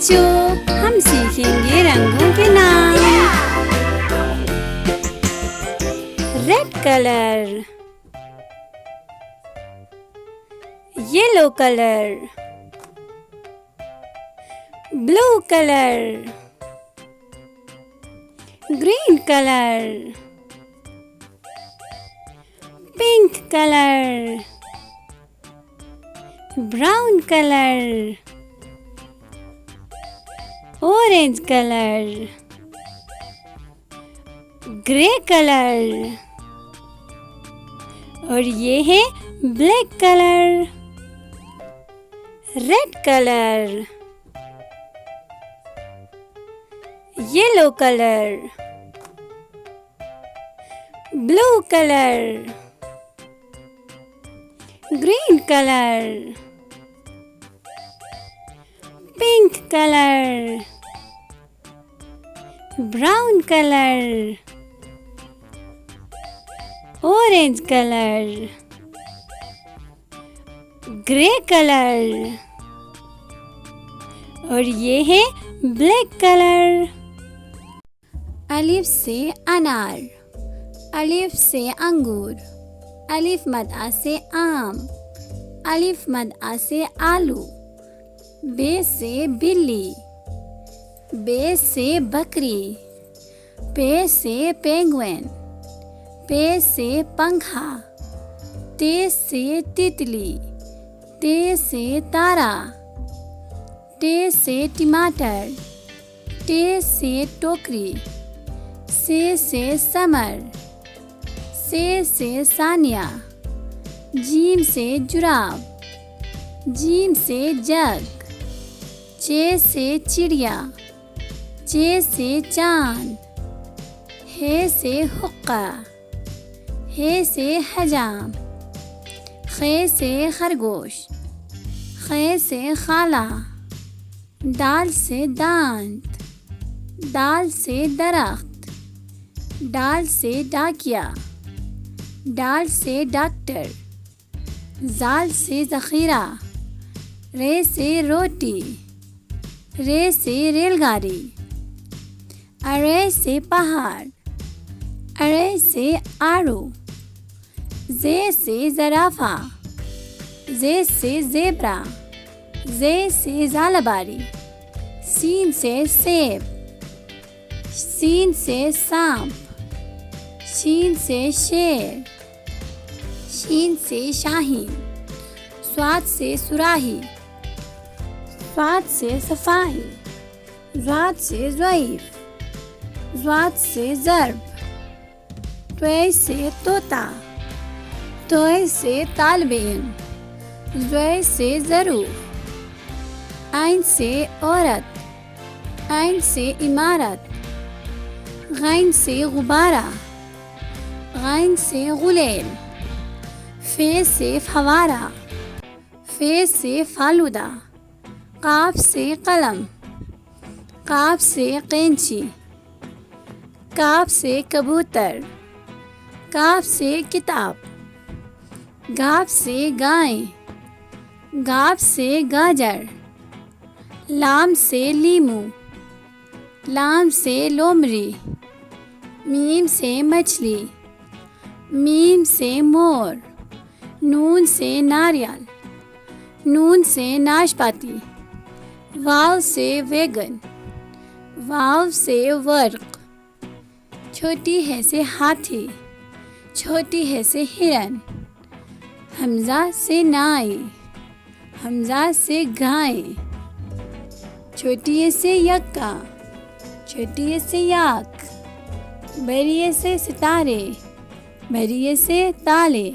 بچوں ہم سیکھیں گے رنگوں کے نام۔ Red colour, yellow colour, blue colour, green colour, pink colour, brown colour, orange colour, grey colour, اور یہ ہے black colour. Red colour, yellow colour, blue colour, green colour, pink colour, brown colour, orange colour, grey colour, اور یہ ہے black colour. الف سے انار، الف سے انگور، الف مد آ سے آم، الف مد آ سے آلو، بے سے بلی، بے سے بکری، پے سے پینگوئن، پے سے پنکھا، تے سے تتلی، تے سے تارا، ٹے سے ٹماٹر، ٹے سے ٹوکری، سے سمر، سے ثانیہ، جیم سے جراب، جیم سے جگ، چے سے چڑیا، چے سے چاند، ہے سے حقہ، ہے سے حجام، خے سے خرگوش، خے سے خالہ، دال سے دانت، دال سے درخت، ڈال سے ڈاکیا، ڈال سے ڈاکٹر، زال سے ذخیرہ، رے سے روٹی، رے سے ریل گاڑی، ارے سے پہاڑ، ارے سے آڑو، زے سے زرافہ، زے سے زیبرا، زے سے زالباری، سین سے سیب، سین سے سانپ، شین سے شیر، شین سے شاہین، صاد سے صراحی، صاد سے صفائی، ضاد سے ضعیف، ضاد سے ضرب، طے سے طوطا، طے سے طالب علم، ضے سے ضرور، عین سے عورت، عین سے عمارت، غین سے غبارہ، غین سے غلیل، فے سے فوارہ، فے سے فالودہ، قاف سے قلم، قاف سے قینچی، کاف سے کبوتر، کاف سے کتاب، گاف سے گائیں، گاف سے گاجر، لام سے لیمو، لام سے لومڑی، میم سے مچھلی، میم سے مور، نون سے ناریل، نون سے ناشپاتی، واو سے ویگن، واو سے ورق، چھوٹی ہے سے ہاتھی، چھوٹی ہے سے ہرن، حمزہ سے نائی، حمزہ سے گائے، چھوٹی سے یکا، چھوٹی سے یاک، بڑی سے ستارے، بڑی سے تالے۔